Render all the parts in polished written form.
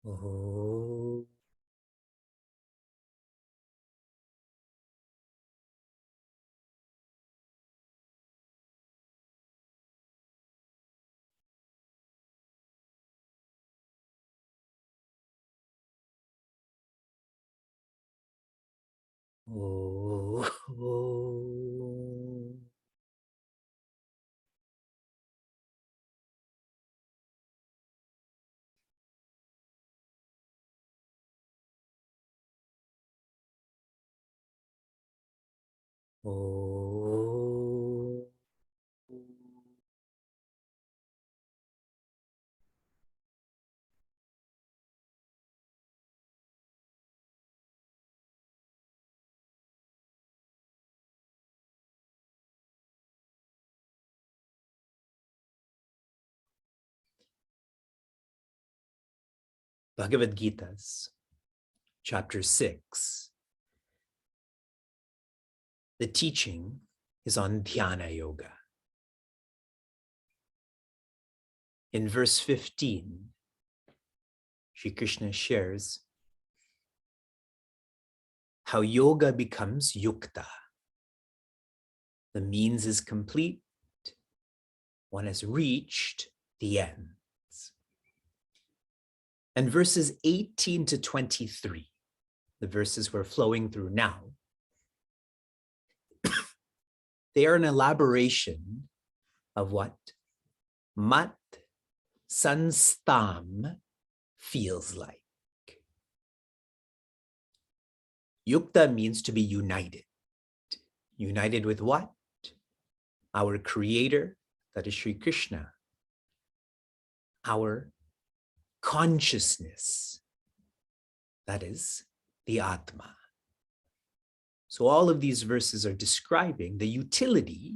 Oh. Oh. Oh. Bhagavad Gita's chapter 6. The teaching is on dhyana yoga. In verse 15, Sri Krishna shares how yoga becomes yukta. The means is complete. One has reached the ends. And verses 18 to 23, the verses we're flowing through now, they are an elaboration of what mat sanstam feels like. Yukta means to be united. United with what? Our creator, that is Sri Krishna. Our consciousness, that is the Atma. So all of these verses are describing the utility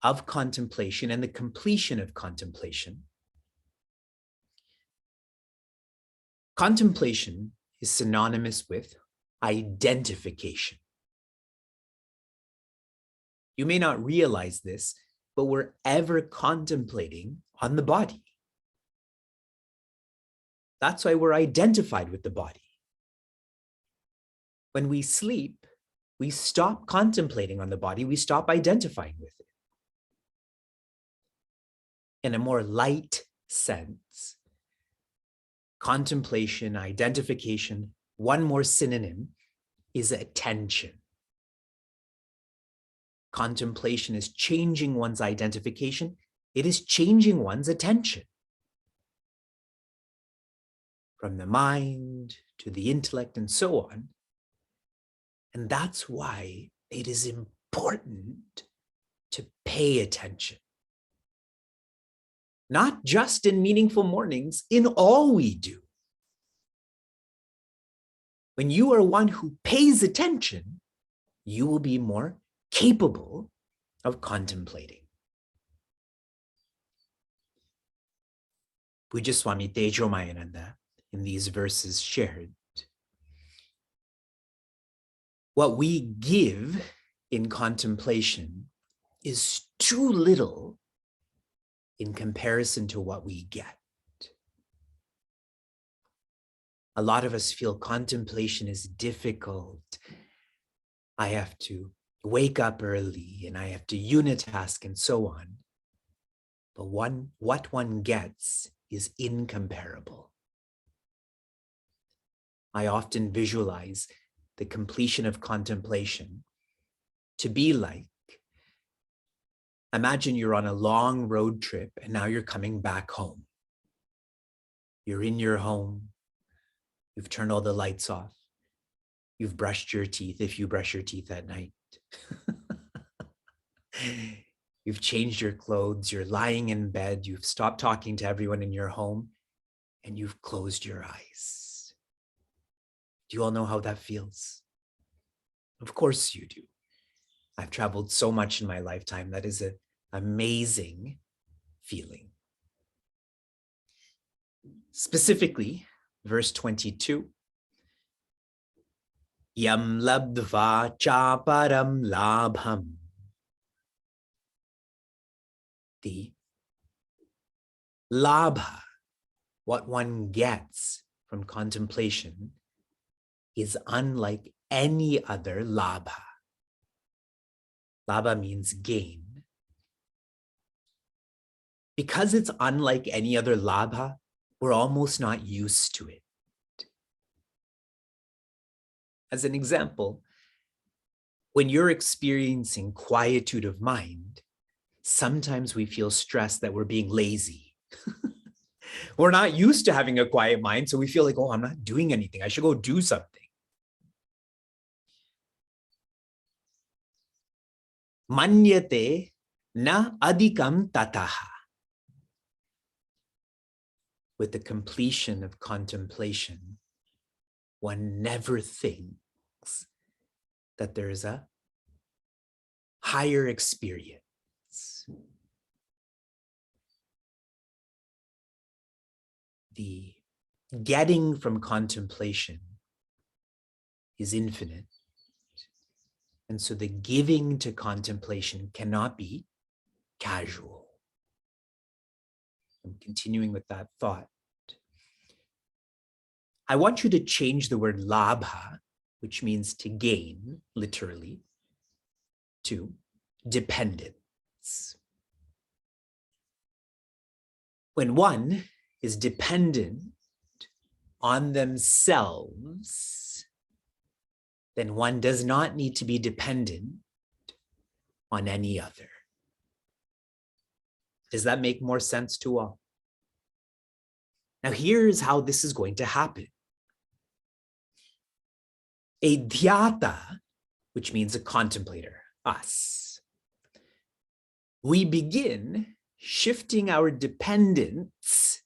of contemplation and the completion of contemplation. Contemplation is synonymous with identification. You may not realize this, but we're ever contemplating on the body. That's why we're identified with the body. When we sleep, we stop contemplating on the body, we stop identifying with it. In a more light sense, contemplation, identification, one more synonym is attention. Contemplation is changing one's identification. It is changing one's attention. From the mind to the intellect and so on. And that's why it is important to pay attention. Not just in meaningful mornings, in all we do. When you are one who pays attention, you will be more capable of contemplating. Pujya Swami Tejomayananda, in these verses shared, what we give in contemplation is too little in comparison to what we get. A lot of us feel contemplation is difficult. I have to wake up early and I have to unitask and so on. But what one gets is incomparable. I often visualize the completion of contemplation to be like, imagine you're on a long road trip and now you're coming back home. You're in your home. You've turned all the lights off. You've brushed your teeth if you brush your teeth at night. You've changed your clothes. You're lying in bed. You've stopped talking to everyone in your home and you've closed your eyes. Do you all know how that feels? Of course you do. I've traveled so much in my lifetime. That is an amazing feeling. Specifically, verse 22. Yam labdva cha param labham. The labha, what one gets from contemplation is unlike any other labha. Labha means gain. Because it's unlike any other labha, we're almost not used to it. As an example, when you're experiencing quietude of mind, sometimes we feel stressed that we're being lazy. We're not used to having a quiet mind, so we feel like, oh, I'm not doing anything. I should go do something. Manyate na adikam tataha. With the completion of contemplation, one never thinks that there is a higher experience. The getting from contemplation is infinite. And so the giving to contemplation cannot be casual. I'm continuing with that thought. I want you to change the word labha, which means to gain, literally, to dependence. When one is dependent on themselves, then one does not need to be dependent on any other. Does that make more sense to all? Now, here's how this is going to happen. A dhyata, which means a contemplator, us, we begin shifting our dependence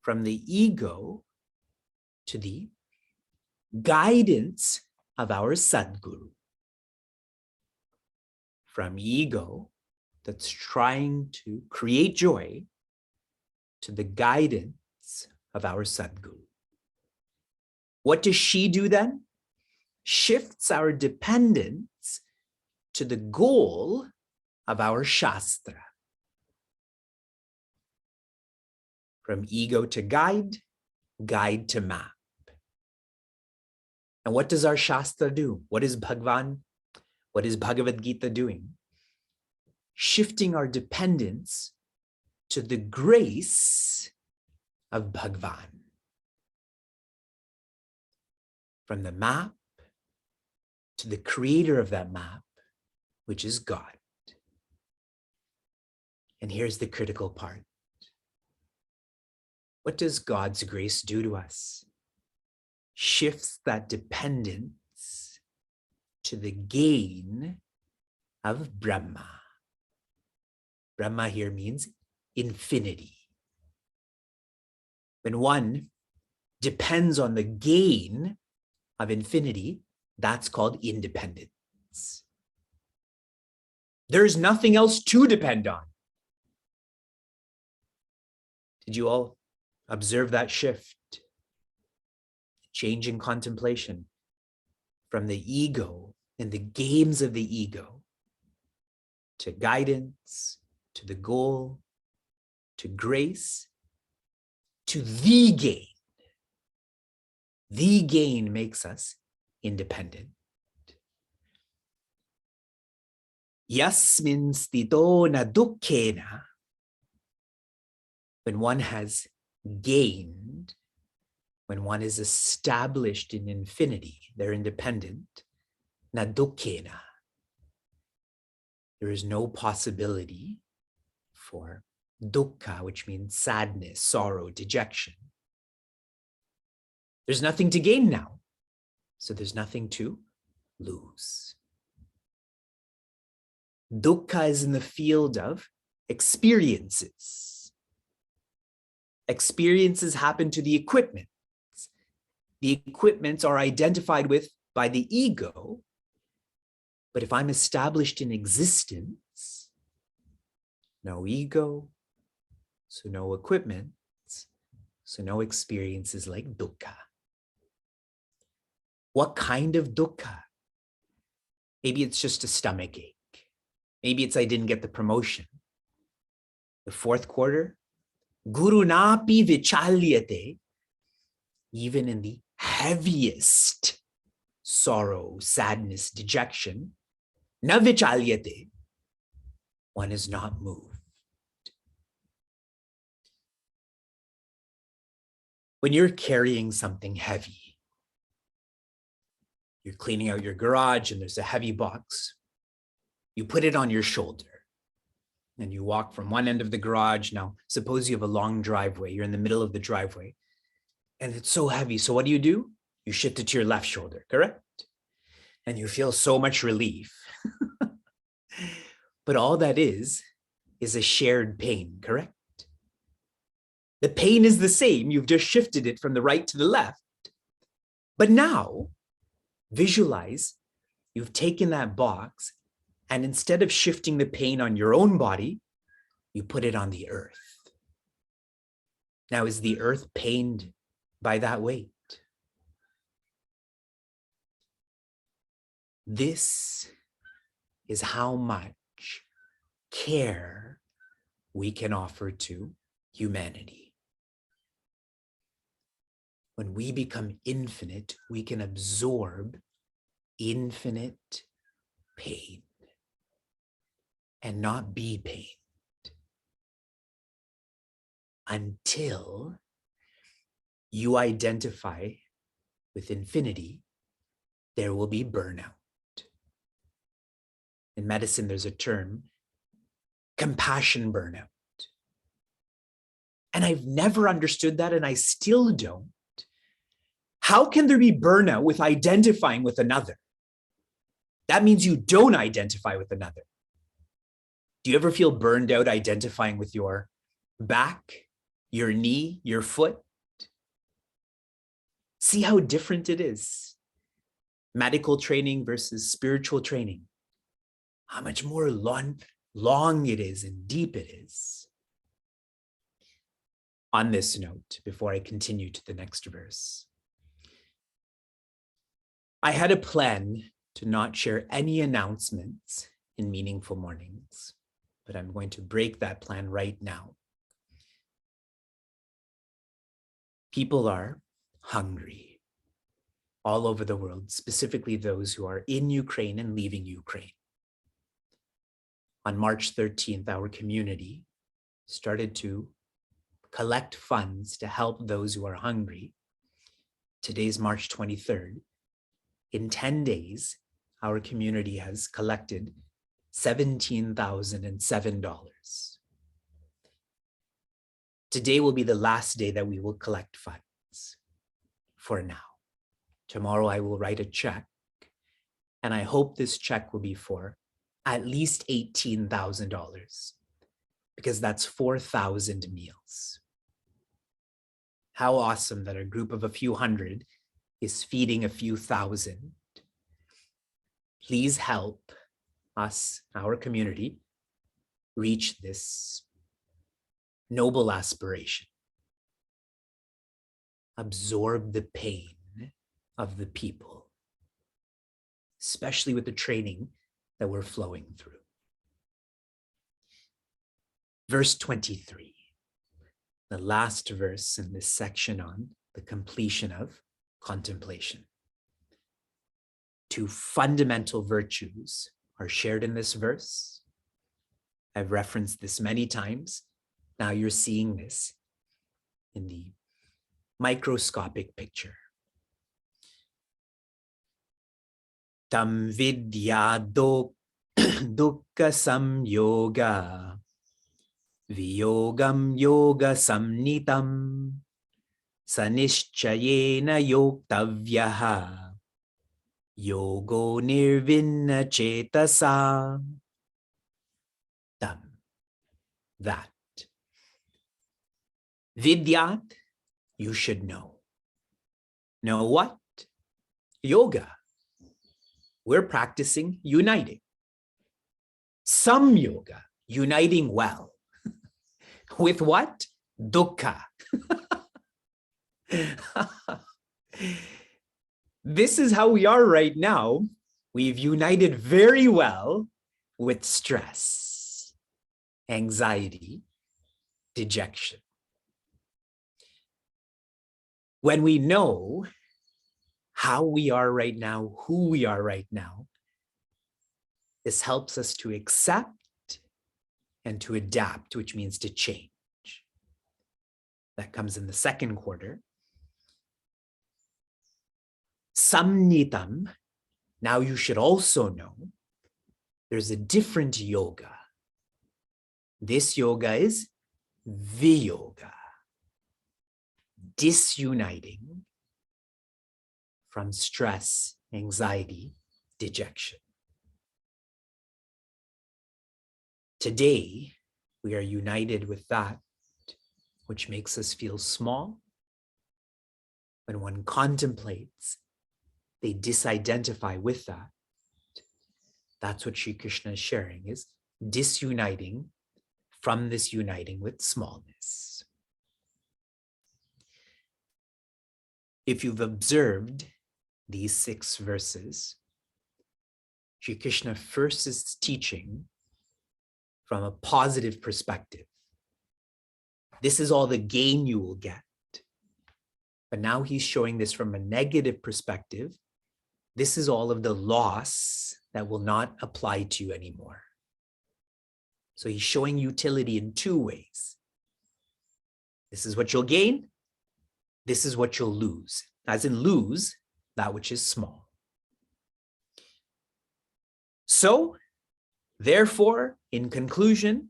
from the ego to the guidance of our Sadguru. From ego that's trying to create joy to the guidance of our Sadguru. What does she do then? Shifts our dependence to the goal of our Shastra. From ego to guide, guide to map. And what does our Shastra do? What is Bhagavad Gita doing? Shifting our dependence to the grace of Bhagwan. From the map to the creator of that map, which is God. And here's the critical part. What does God's grace do to us? Shifts that dependence to the gain of Brahma. Brahma here means infinity. When one depends on the gain of infinity, that's called independence. There's nothing else to depend on. Did you all observe that shift? Change in contemplation from the ego and the games of the ego to guidance, to the goal, to grace, to the gain. The gain makes us independent. Yasmin stito na dukkhena. When one has gained, when one is established in infinity, they're independent, na dukkhena. There is no possibility for dukkha, which means sadness, sorrow, dejection. There's nothing to gain now, so there's nothing to lose. Dukkha is in the field of experiences. Experiences happen to the equipment. The equipments are identified with by the ego, but if I'm established in existence, no ego, so no equipments, so no experiences like dukkha. What kind of dukkha? Maybe it's just a stomach ache. Maybe it's I didn't get the promotion. The fourth quarter, Gurunapi vichalyate, even in the heaviest sorrow, sadness, dejection, na vichalyate, one is not moved. When you're carrying something heavy, you're cleaning out your garage and there's a heavy box, you put it on your shoulder and you walk from one end of the garage. Now, suppose you have a long driveway, you're in the middle of the driveway and it's so heavy. So what do? You shift it to your left shoulder, correct? And you feel so much relief. But all that is a shared pain, correct? The pain is the same. You've just shifted it from the right to the left. But now, visualize you've taken that box and instead of shifting the pain on your own body, you put it on the earth. Now, is the earth pained by that weight? This is how much care we can offer to humanity. When we become infinite, we can absorb infinite pain and not be pained until you identify with infinity. There will be burnout. In medicine, there's a term, compassion burnout. And I've never understood that, and I still don't. How can there be burnout with identifying with another? That means you don't identify with another. Do you ever feel burned out identifying with your back, your knee, your foot? See how different it is. Medical training versus spiritual training. How much more long it is and deep it is. On this note, before I continue to the next verse, I had a plan to not share any announcements in Meaningful Mornings, but I'm going to break that plan right now. People are hungry all over the world, specifically those who are in Ukraine and leaving Ukraine. On March 13th, our community started to collect funds to help those who are hungry. Today's March 23rd. In 10 days, our community has collected $17,007. Today will be the last day that we will collect funds for now. Tomorrow I will write a check, and I hope this check will be for at least $18,000, because that's 4,000 meals. How awesome that a group of a few hundred is feeding a few thousand. Please help us, our community, reach this noble aspiration. Absorb the pain of the people, especially with the training that we're flowing through. Verse 23, the last verse in this section on the completion of contemplation. Two fundamental virtues are shared in this verse. I've referenced this many times. Now you're seeing this in the microscopic picture. Tam vidya dukkha samyoga viyogam yoga samnitam sanishchayena yoktavyaha yogo nirvinna chetasa. Tam, that. Vidyat, you should know. Know what? Yoga. We're practicing uniting. Some yoga, uniting well. With what? Dukkha. This is how we are right now. We've united very well with stress, anxiety, dejection. When we know how we are right now, who we are right now, this helps us to accept and to adapt, which means to change. That comes in the second quarter. Samnitam, now you should also know there's a different yoga. This yoga is viyoga, disuniting from stress, anxiety, dejection. Today, we are united with that which makes us feel small. When one contemplates, they disidentify with that. That's what Sri Krishna is sharing, is disuniting from this uniting with smallness. If you've observed these 6 verses, Sri Krishna first is teaching from a positive perspective. This is all the gain you will get. But now he's showing this from a negative perspective. This is all of the loss that will not apply to you anymore. So he's showing utility in 2 ways. This is what you'll gain. This is what you'll lose. As in lose that which is small. So, therefore, in conclusion,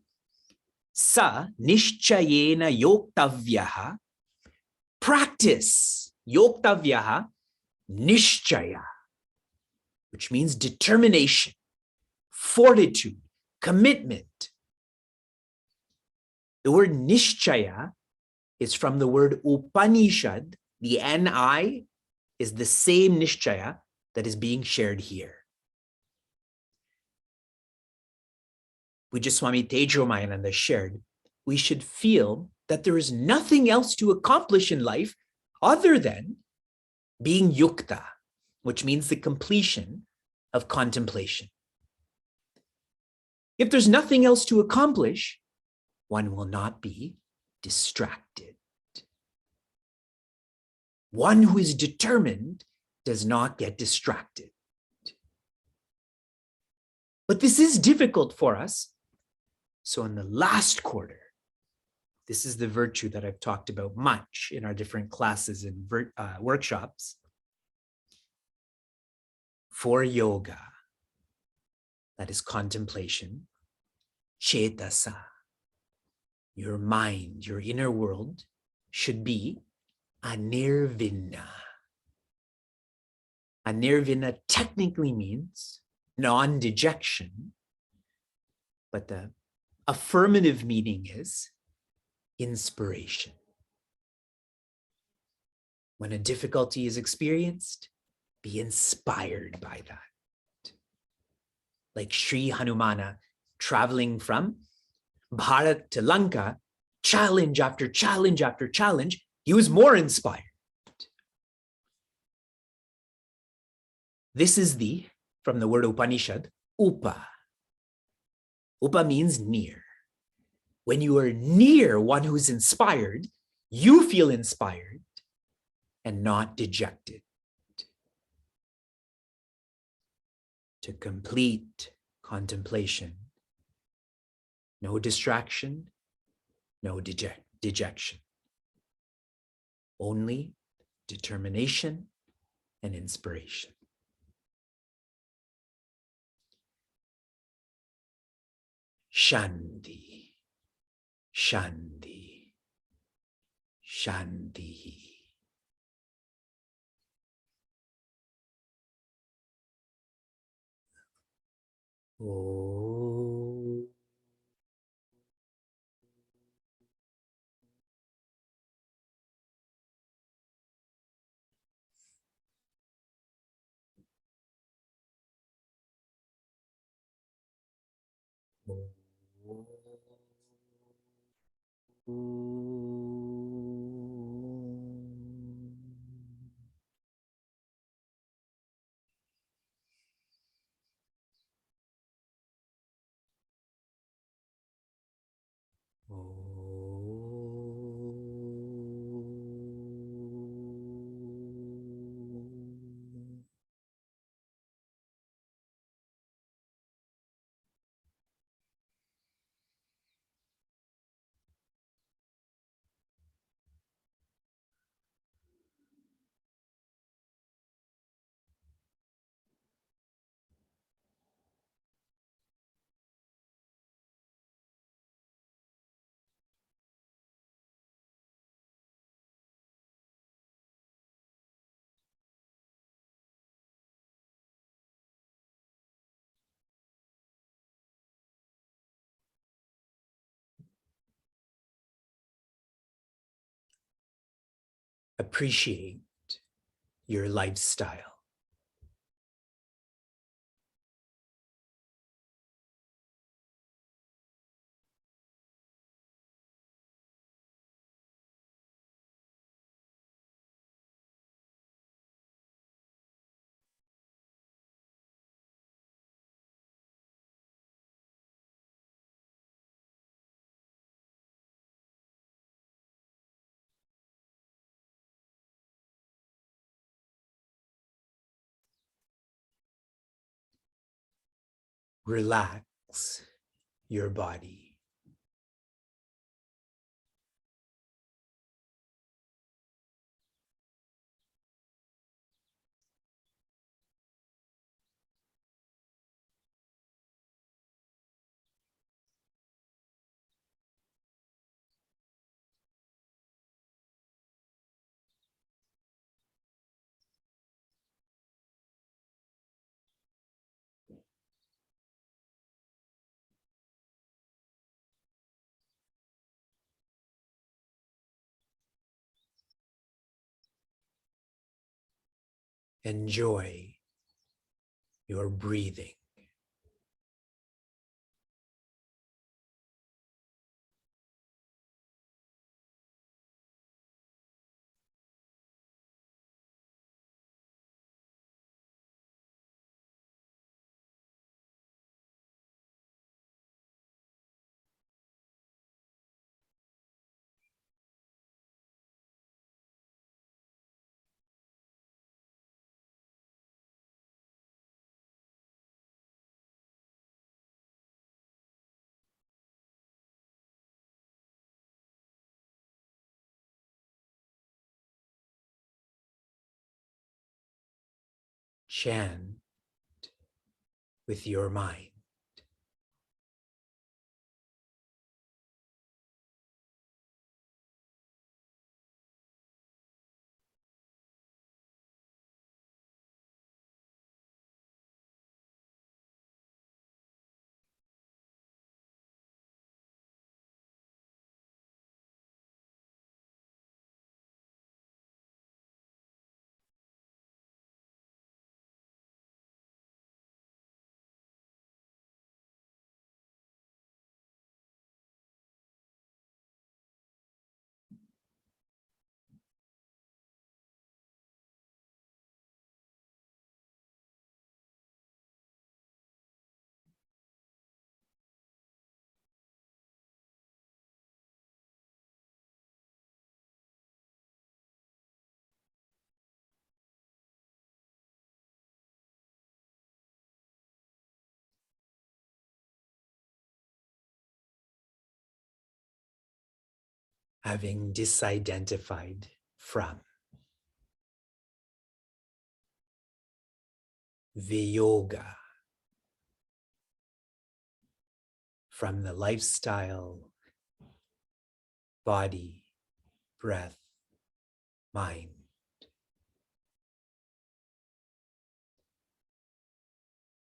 sa nishchayena yoktavyaha, practice yoktavyaha nishchaya, which means determination, fortitude, commitment. The word nishchaya is from the word Upanishad. The Ni is the same nishchaya that is being shared here. Swami Tejomayananda shared, we should feel that there is nothing else to accomplish in life other than being yukta, which means the completion of contemplation. If there's nothing else to accomplish, one will not be distracted. One who is determined does not get distracted. But this is difficult for us. So in the last quarter, this is the virtue that I've talked about much in our different classes and workshops. For yoga, that is contemplation, cetasa, your mind, your inner world, should be anirvinna. Anirvinna technically means non-dejection, but the affirmative meaning is inspiration. When a difficulty is experienced, be inspired by that. Like Sri Hanumana traveling from Bharat to Lanka, challenge after challenge after challenge, he was more inspired. This is from the word Upanishad, upa. Upa means near. When you are near one who's inspired, you feel inspired and not dejected. To complete contemplation, no distraction, no dejection. Only determination and inspiration. Shanti, Shanti, Shanti. Oh. appreciate your lifestyle. Relax your body. Enjoy your breathing. Chant with your mind. Having disidentified from. Viyoga, from the lifestyle, body, breath, mind.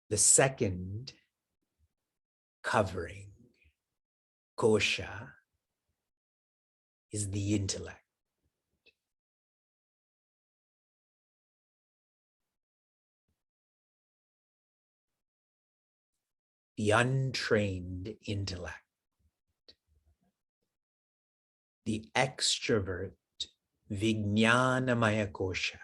The second covering, kosha, is the intellect. The untrained intellect. The extrovert, vijnanamaya kosha.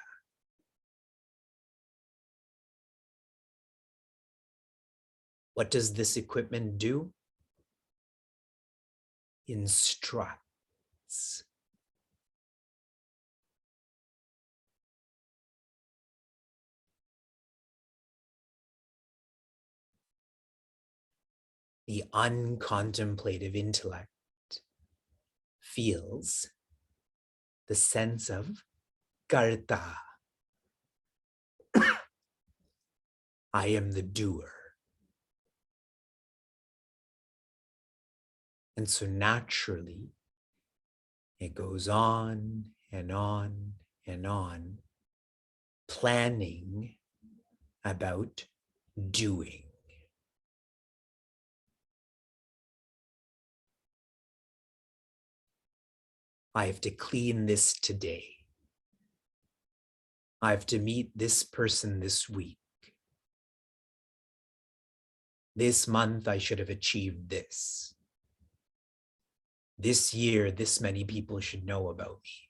What does this equipment do? Instructs. The uncontemplative intellect feels the sense of karta. I am the doer. And so naturally, it goes on and on and on, planning about doing. I have to clean this today. I have to meet this person this week. This month, I should have achieved this. This year, this many people should know about me.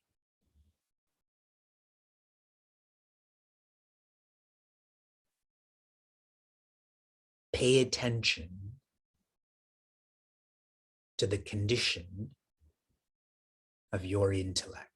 Pay attention to the condition of your intellect.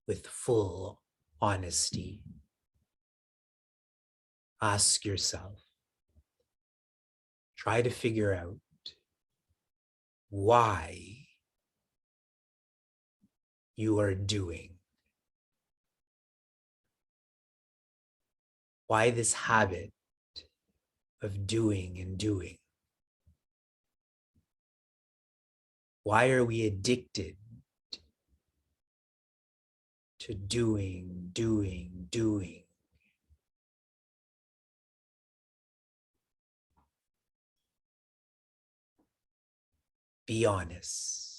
With full honesty, ask yourself, try to figure out why you are doing, why this habit of doing and doing. Why are we addicted to doing, doing, doing? Be honest.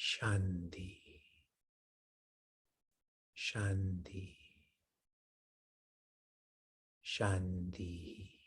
Shanti, Shanti, Shanti.